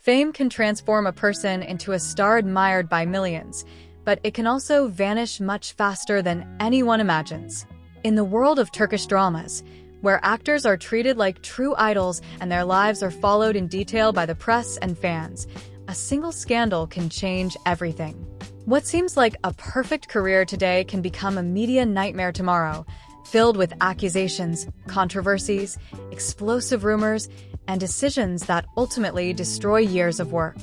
Fame can transform a person into a star admired by millions, but it can also vanish much faster than anyone imagines. In the world of Turkish dramas, where actors are treated like true idols and their lives are followed in detail by the press and fans, a single scandal can change everything. What seems like a perfect career today can become a media nightmare tomorrow, filled with accusations, controversies, explosive rumors, and decisions that ultimately destroy years of work.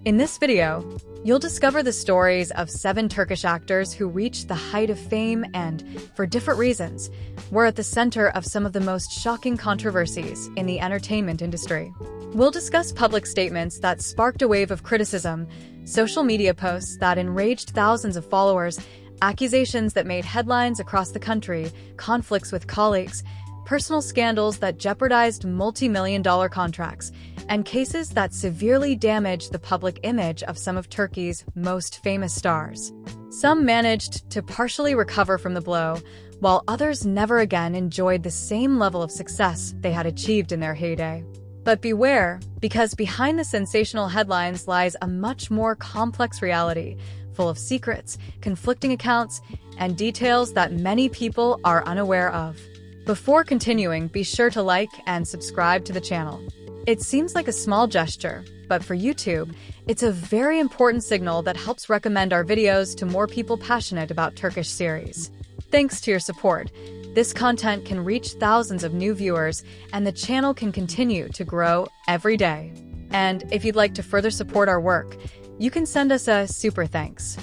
In this video, you'll discover the stories of 7 Turkish actors who reached the height of fame and, for different reasons, were at the center of some of the most shocking controversies in the entertainment industry. We'll discuss public statements that sparked a wave of criticism, social media posts that enraged thousands of followers, accusations that made headlines across the country, conflicts with colleagues, personal scandals that jeopardized multi-million-dollar contracts, and cases that severely damaged the public image of some of Turkey's most famous stars. Some managed to partially recover from the blow, while others never again enjoyed the same level of success they had achieved in their heyday. But beware, because behind the sensational headlines lies a much more complex reality, full of secrets, conflicting accounts, and details that many people are unaware of. Before continuing, be sure to like and subscribe to the channel. It seems like a small gesture, but for YouTube, it's a very important signal that helps recommend our videos to more people passionate about Turkish series. Thanks to your support, this content can reach thousands of new viewers, and the channel can continue to grow every day. And if you'd like to further support our work, you can send us a super thanks.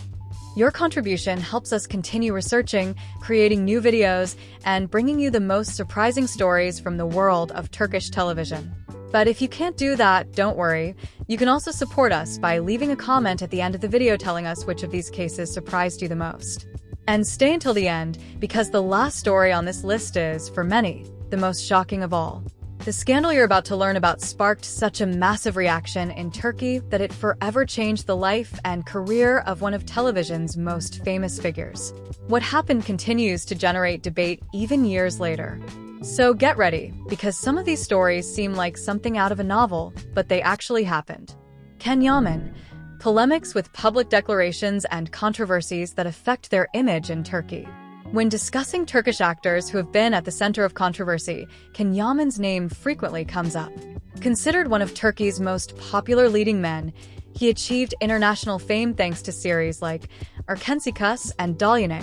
Your contribution helps us continue researching, creating new videos, and bringing you the most surprising stories from the world of Turkish television. But if you can't do that, don't worry. You can also support us by leaving a comment at the end of the video telling us which of these cases surprised you the most. And stay until the end, because the last story on this list is, for many, the most shocking of all. The scandal you're about to learn about sparked such a massive reaction in Turkey that it forever changed the life and career of one of television's most famous figures. What happened continues to generate debate even years later. So get ready, because some of these stories seem like something out of a novel, but they actually happened. Can Yaman. Polemics with public declarations and controversies that affect their image in Turkey. When discussing Turkish actors who have been at the center of controversy, Can Yaman's name frequently comes up. Considered one of Turkey's most popular leading men, he achieved international fame thanks to series like Erkensikas and Dalyane,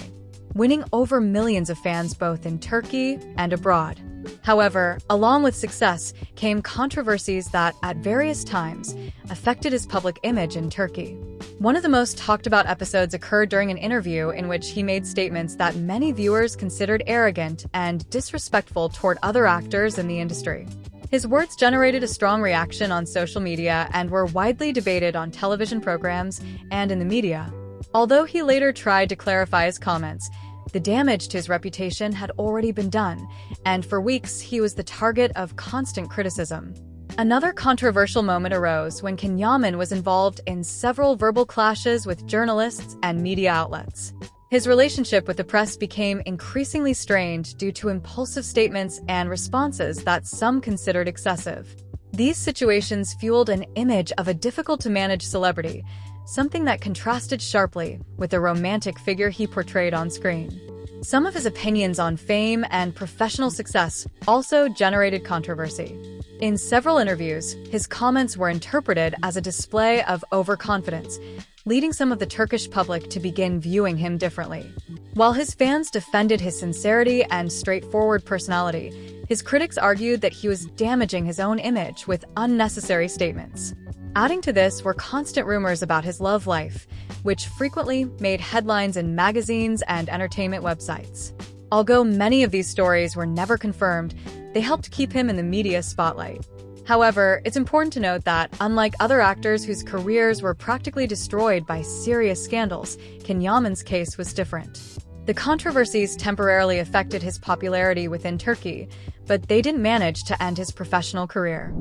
winning over millions of fans both in Turkey and abroad. However, along with success came controversies that, at various times, affected his public image in Turkey. One of the most talked about episodes occurred during an interview in which he made statements that many viewers considered arrogant and disrespectful toward other actors in the industry. His words generated a strong reaction on social media and were widely debated on television programs and in the media. Although he later tried to clarify his comments, the damage to his reputation had already been done, and for weeks he was the target of constant criticism. Another controversial moment arose when Can Yaman was involved in several verbal clashes with journalists and media outlets. His relationship with the press became increasingly strained due to impulsive statements and responses that some considered excessive. These situations fueled an image of a difficult-to-manage celebrity, something that contrasted sharply with the romantic figure he portrayed on screen. Some of his opinions on fame and professional success also generated controversy. In several interviews, his comments were interpreted as a display of overconfidence, leading some of the Turkish public to begin viewing him differently. While his fans defended his sincerity and straightforward personality, his critics argued that he was damaging his own image with unnecessary statements. Adding to this were constant rumors about his love life, which frequently made headlines in magazines and entertainment websites. Although many of these stories were never confirmed, they helped keep him in the media spotlight. However, it's important to note that, unlike other actors whose careers were practically destroyed by serious scandals, Can Yaman's case was different. The controversies temporarily affected his popularity within Turkey, but they didn't manage to end his professional career.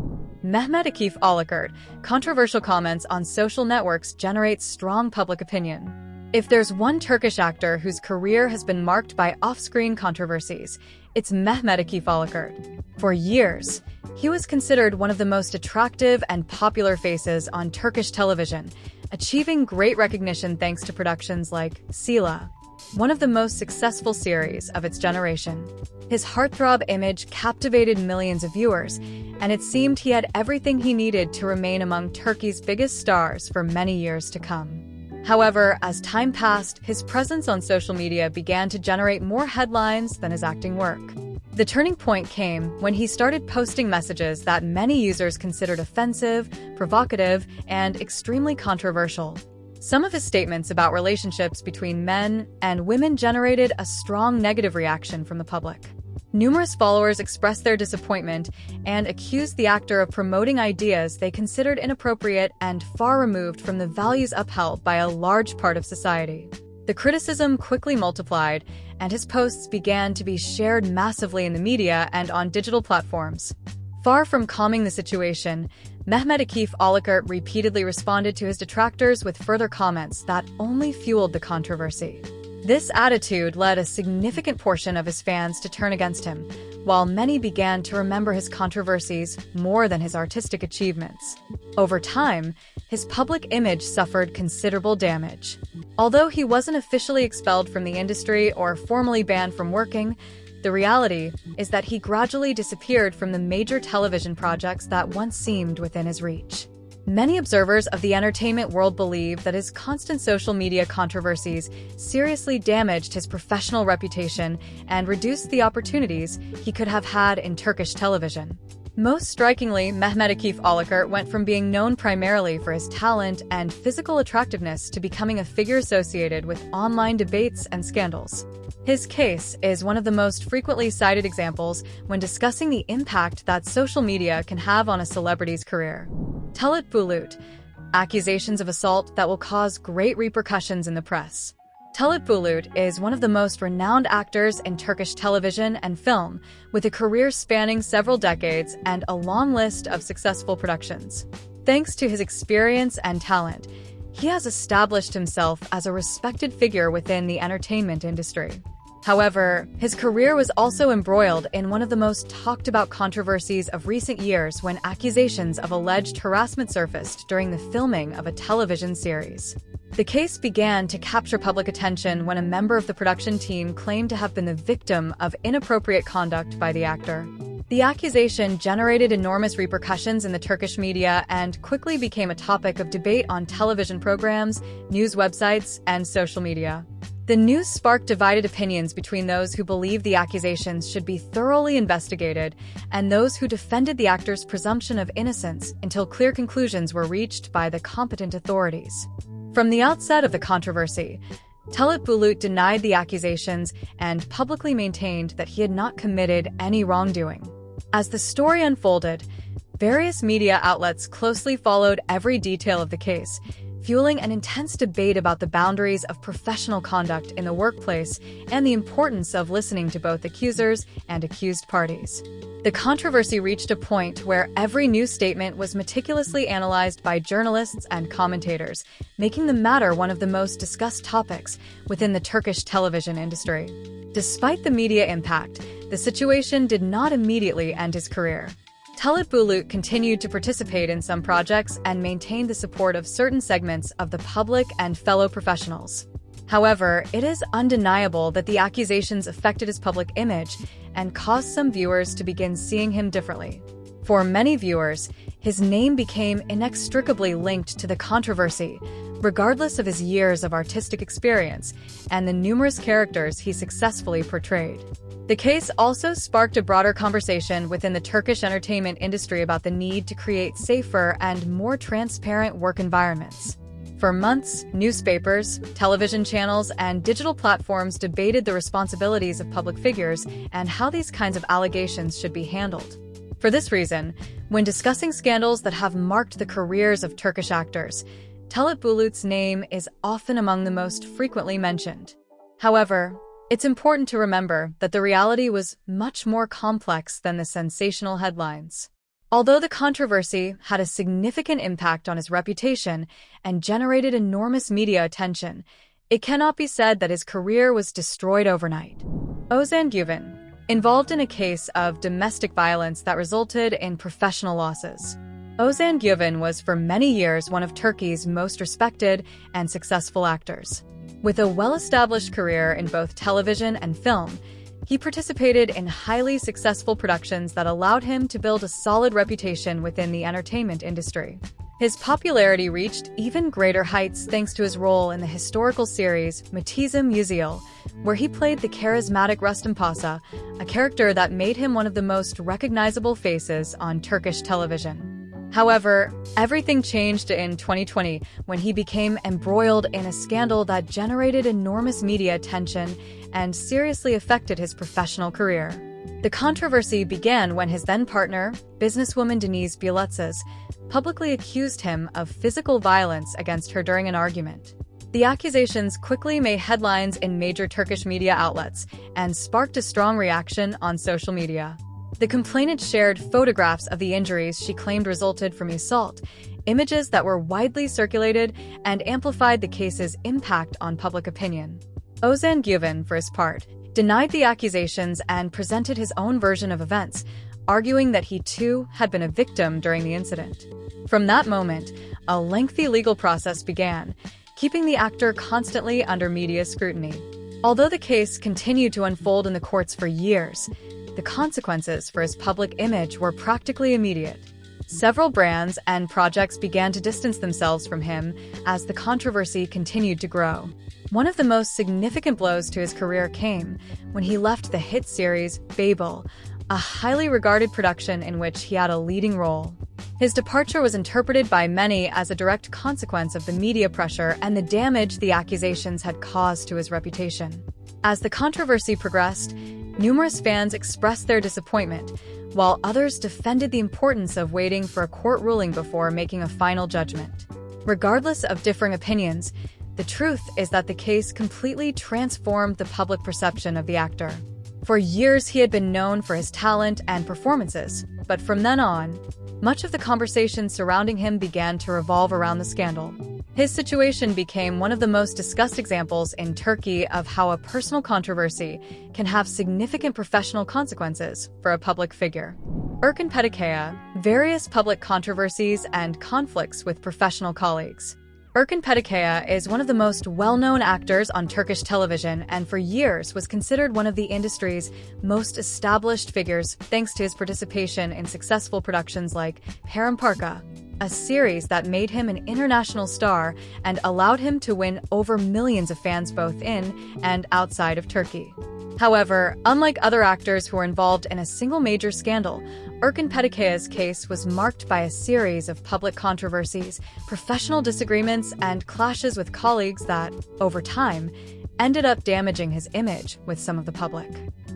Mehmet Akif Alıkurt, controversial comments on social networks generate strong public opinion. If there's one Turkish actor whose career has been marked by off-screen controversies, It's Mehmet Akif Alıkurt. For years, he was considered one of the most attractive and popular faces on Turkish television, achieving great recognition thanks to productions like Sila, one of the most successful series of its generation. His heartthrob image captivated millions of viewers, and it seemed he had everything he needed to remain among Turkey's biggest stars for many years to come. However, as time passed, his presence on social media began to generate more headlines than his acting work. The turning point came when he started posting messages that many users considered offensive, provocative, and extremely controversial. Some of his statements about relationships between men and women generated a strong negative reaction from the public. Numerous followers expressed their disappointment and accused the actor of promoting ideas they considered inappropriate and far removed from the values upheld by a large part of society. The criticism quickly multiplied, and his posts began to be shared massively in the media and on digital platforms. Far from calming the situation, Mehmet Akif Alıkurt repeatedly responded to his detractors with further comments that only fueled the controversy. This attitude led a significant portion of his fans to turn against him, while many began to remember his controversies more than his artistic achievements. Over time, his public image suffered considerable damage. Although he wasn't officially expelled from the industry or formally banned from working, the reality is that he gradually disappeared from the major television projects that once seemed within his reach. Many observers of the entertainment world believe that his constant social media controversies seriously damaged his professional reputation and reduced the opportunities he could have had in Turkish television. Most strikingly, Mehmet Akif Alıkurt went from being known primarily for his talent and physical attractiveness to becoming a figure associated with online debates and scandals. His case is one of the most frequently cited examples when discussing the impact that social media can have on a celebrity's career. Talat Bulut, accusations of assault that will cause great repercussions in the press. Talat Bulut is one of the most renowned actors in Turkish television and film, with a career spanning several decades and a long list of successful productions. Thanks to his experience and talent, he has established himself as a respected figure within the entertainment industry. However, his career was also embroiled in one of the most talked-about controversies of recent years when accusations of alleged harassment surfaced during the filming of a television series. The case began to capture public attention when a member of the production team claimed to have been the victim of inappropriate conduct by the actor. The accusation generated enormous repercussions in the Turkish media and quickly became a topic of debate on television programs, news websites, and social media. The news sparked divided opinions between those who believed the accusations should be thoroughly investigated and those who defended the actor's presumption of innocence until clear conclusions were reached by the competent authorities. From the outset of the controversy, Talat Bulut denied the accusations and publicly maintained that he had not committed any wrongdoing. As the story unfolded, various media outlets closely followed every detail of the case, fueling an intense debate about the boundaries of professional conduct in the workplace and the importance of listening to both accusers and accused parties. The controversy reached a point where every news statement was meticulously analyzed by journalists and commentators, making the matter one of the most discussed topics within the Turkish television industry. Despite the media impact, the situation did not immediately end his career. Talat Bulut continued to participate in some projects and maintained the support of certain segments of the public and fellow professionals. However, it is undeniable that the accusations affected his public image and caused some viewers to begin seeing him differently. For many viewers, his name became inextricably linked to the controversy, regardless of his years of artistic experience and the numerous characters he successfully portrayed. The case also sparked a broader conversation within the Turkish entertainment industry about the need to create safer and more transparent work environments. For months, newspapers, television channels, and digital platforms debated the responsibilities of public figures and how these kinds of allegations should be handled. For this reason, when discussing scandals that have marked the careers of Turkish actors, Talat Bulut's name is often among the most frequently mentioned. However, it's important to remember that the reality was much more complex than the sensational headlines. Although the controversy had a significant impact on his reputation and generated enormous media attention, it cannot be said that his career was destroyed overnight. Ozan Güven, involved in a case of domestic violence that resulted in professional losses. Ozan Güven was for many years one of Turkey's most respected and successful actors. With a well-established career in both television and film, he participated in highly successful productions that allowed him to build a solid reputation within the entertainment industry. His popularity reached even greater heights thanks to his role in the historical series Matizim Yüzyıl, where he played the charismatic Rustam Pasha, a character that made him one of the most recognizable faces on Turkish television. However, everything changed in 2020 when he became embroiled in a scandal that generated enormous media attention and seriously affected his professional career. The controversy began when his then-partner, businesswoman Denise Bieletses, publicly accused him of physical violence against her during an argument. The accusations quickly made headlines in major Turkish media outlets and sparked a strong reaction on social media. The complainant shared photographs of the injuries she claimed resulted from the assault, images that were widely circulated and amplified the case's impact on public opinion. Ozan Güven, for his part, denied the accusations and presented his own version of events, arguing that he too had been a victim during the incident. From that moment, a lengthy legal process began, keeping the actor constantly under media scrutiny. Although the case continued to unfold in the courts for years, the consequences for his public image were practically immediate. Several brands and projects began to distance themselves from him as the controversy continued to grow. One of the most significant blows to his career came when he left the hit series Babel, a highly regarded production in which he had a leading role. His departure was interpreted by many as a direct consequence of the media pressure and the damage the accusations had caused to his reputation. As the controversy progressed, numerous fans expressed their disappointment, while others defended the importance of waiting for a court ruling before making a final judgment. Regardless of differing opinions, the truth is that the case completely transformed the public perception of the actor. For years, he had been known for his talent and performances, but from then on, much of the conversation surrounding him began to revolve around the scandal. His situation became one of the most discussed examples in Turkey of how a personal controversy can have significant professional consequences for a public figure. Erkan Petekkaya, various public controversies and conflicts with professional colleagues. Erkan Petekkaya is one of the most well-known actors on Turkish television and for years was considered one of the industry's most established figures thanks to his participation in successful productions like Paramparka, a series that made him an international star and allowed him to win over millions of fans both in and outside of Turkey. However, unlike other actors who were involved in a single major scandal, Erkan Petekkaya's case was marked by a series of public controversies, professional disagreements, and clashes with colleagues that, over time, ended up damaging his image with some of the public.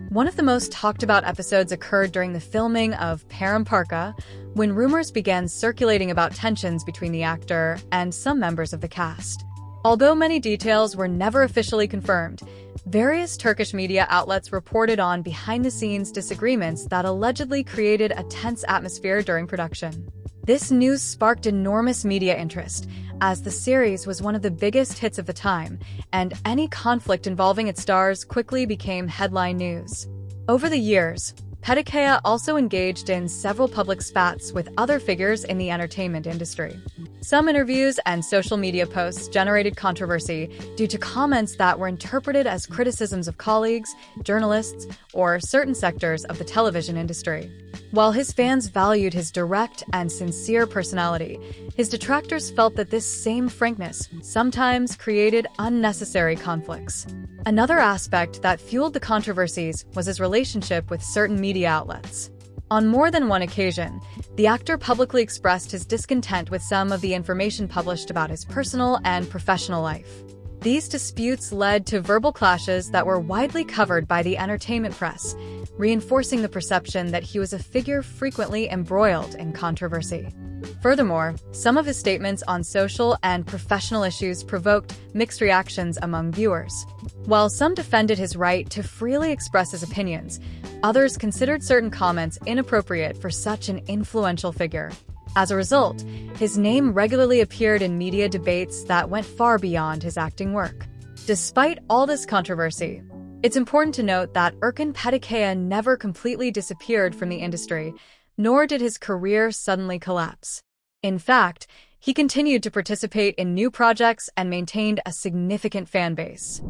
One of the most talked about episodes occurred during the filming of Paramparka, when rumors began circulating about tensions between the actor and some members of the cast. Although many details were never officially confirmed, various Turkish media outlets reported on behind-the-scenes disagreements that allegedly created a tense atmosphere during production. This news sparked enormous media interest, as the series was one of the biggest hits of the time, and any conflict involving its stars quickly became headline news. Over the years, Petekkaya also engaged in several public spats with other figures in the entertainment industry. Some interviews and social media posts generated controversy due to comments that were interpreted as criticisms of colleagues, journalists, or certain sectors of the television industry. While his fans valued his direct and sincere personality, his detractors felt that this same frankness sometimes created unnecessary conflicts. Another aspect that fueled the controversies was his relationship with certain media outlets. On more than one occasion, the actor publicly expressed his discontent with some of the information published about his personal and professional life. These disputes led to verbal clashes that were widely covered by the entertainment press, reinforcing the perception that he was a figure frequently embroiled in controversy. Furthermore, some of his statements on social and professional issues provoked mixed reactions among viewers. While some defended his right to freely express his opinions, others considered certain comments inappropriate for such an influential figure. As a result, his name regularly appeared in media debates that went far beyond his acting work. Despite all this controversy, It's important to note that Erkan Petekkaya never completely disappeared from the industry, nor did his career suddenly collapse. In fact, he continued to participate in new projects and maintained a significant fan base.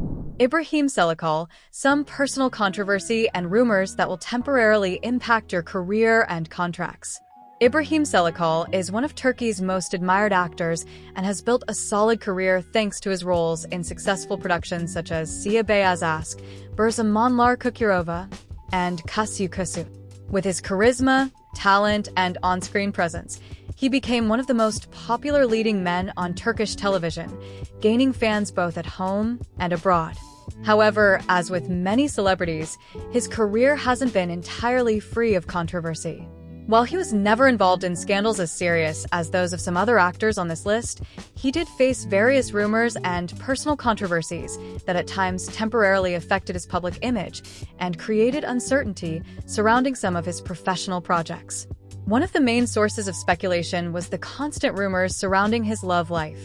Ibrahim Selikol, some personal controversy and rumors that will temporarily impact your career and contracts. Ibrahim Selikol is one of Turkey's most admired actors and has built a solid career thanks to his roles in successful productions such as Siyah Beyaz Aşk, Bir Zamanlar Kukirova, and Kasu Kusu. With his charisma, talent, and on-screen presence, he became one of the most popular leading men on Turkish television, gaining fans both at home and abroad. However, as with many celebrities, his career hasn't been entirely free of controversy. While he was never involved in scandals as serious as those of some other actors on this list, he did face various rumors and personal controversies that at times temporarily affected his public image and created uncertainty surrounding some of his professional projects. One of the main sources of speculation was the constant rumors surrounding his love life.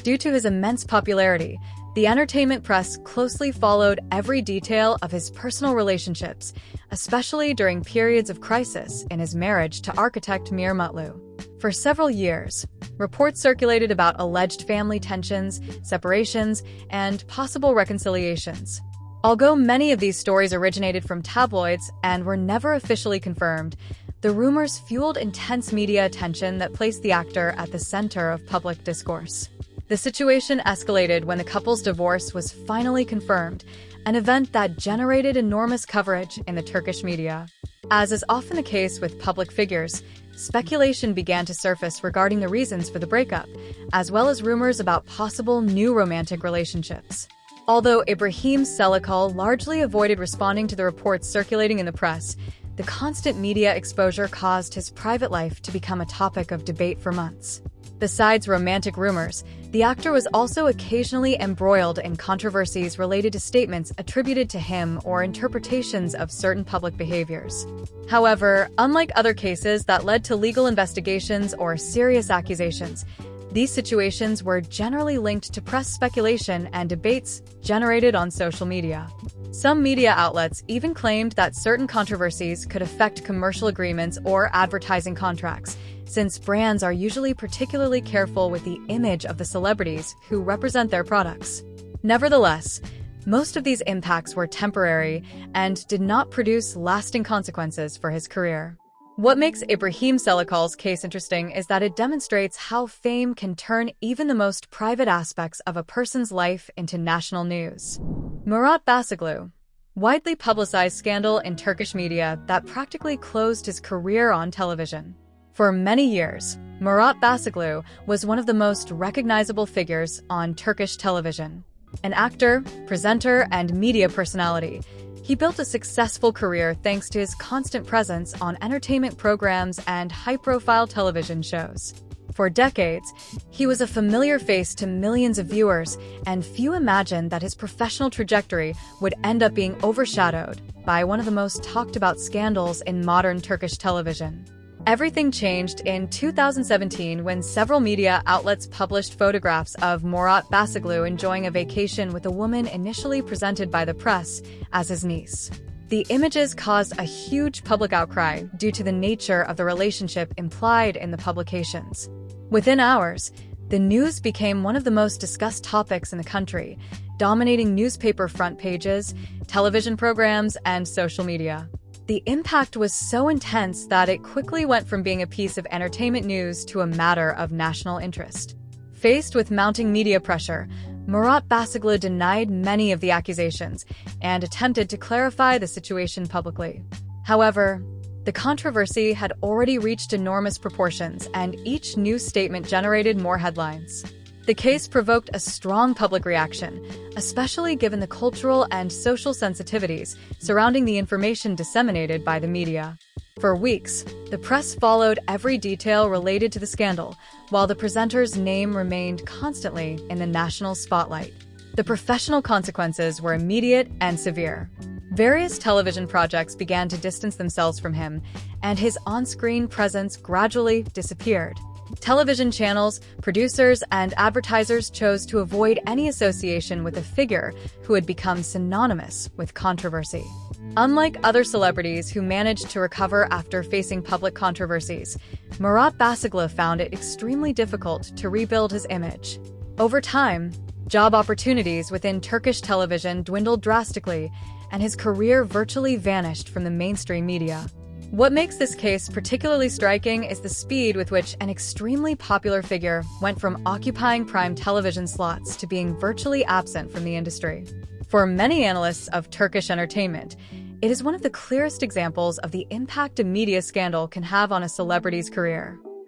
Due to his immense popularity, the entertainment press closely followed every detail of his personal relationships, especially during periods of crisis in his marriage to architect Mir Mutlu. For several years, reports circulated about alleged family tensions, separations, and possible reconciliations. Although many of these stories originated from tabloids and were never officially confirmed, the rumors fueled intense media attention that placed the actor at the center of public discourse. The situation escalated when the couple's divorce was finally confirmed, an event that generated enormous coverage in the Turkish media. As is often the case with public figures, speculation began to surface regarding the reasons for the breakup, as well as rumors about possible new romantic relationships. Although Ibrahim Selikol largely avoided responding to the reports circulating in the press, the constant media exposure caused his private life to become a topic of debate for months. Besides romantic rumors, the actor was also occasionally embroiled in controversies related to statements attributed to him or interpretations of certain public behaviors. However, unlike other cases that led to legal investigations or serious accusations, these situations were generally linked to press speculation and debates generated on social media. Some media outlets even claimed that certain controversies could affect commercial agreements or advertising contracts, since brands are usually particularly careful with the image of the celebrities who represent their products. Nevertheless, most of these impacts were temporary and did not produce lasting consequences for his career. What makes Ibrahim Selikol's case interesting is that it demonstrates how fame can turn even the most private aspects of a person's life into national news. Murat Basoglu, widely publicized scandal in Turkish media that practically closed his career on television. For many years, Murat Basoglu was one of the most recognizable figures on Turkish television. An actor, presenter, and media personality, he built a successful career thanks to his constant presence on entertainment programs and high-profile television shows. For decades, he was a familiar face to millions of viewers, and few imagined that his professional trajectory would end up being overshadowed by one of the most talked-about scandals in modern Turkish television. Everything changed in 2017 when several media outlets published photographs of Murat Basoglu enjoying a vacation with a woman initially presented by the press as his niece. The images caused a huge public outcry due to the nature of the relationship implied in the publications. Within hours, the news became one of the most discussed topics in the country, dominating newspaper front pages, television programs, and social media. The impact was so intense that it quickly went from being a piece of entertainment news to a matter of national interest. Faced with mounting media pressure, Murat Basoglu denied many of the accusations and attempted to clarify the situation publicly. However, the controversy had already reached enormous proportions, and each news statement generated more headlines. The case provoked a strong public reaction, especially given the cultural and social sensitivities surrounding the information disseminated by the media. For weeks, the press followed every detail related to the scandal, while the presenter's name remained constantly in the national spotlight. The professional consequences were immediate and severe. Various television projects began to distance themselves from him, and his on-screen presence gradually disappeared. Television channels, producers, and advertisers chose to avoid any association with a figure who had become synonymous with controversy. Unlike other celebrities who managed to recover after facing public controversies, Murat Basaglı found it extremely difficult to rebuild his image. Over time, job opportunities within Turkish television dwindled drastically, and his career virtually vanished from the mainstream media. What makes this case particularly striking is the speed with which an extremely popular figure went from occupying prime television slots to being virtually absent from the industry. For many analysts of Turkish entertainment, it is one of the clearest examples of the impact a media scandal can have on a celebrity's career.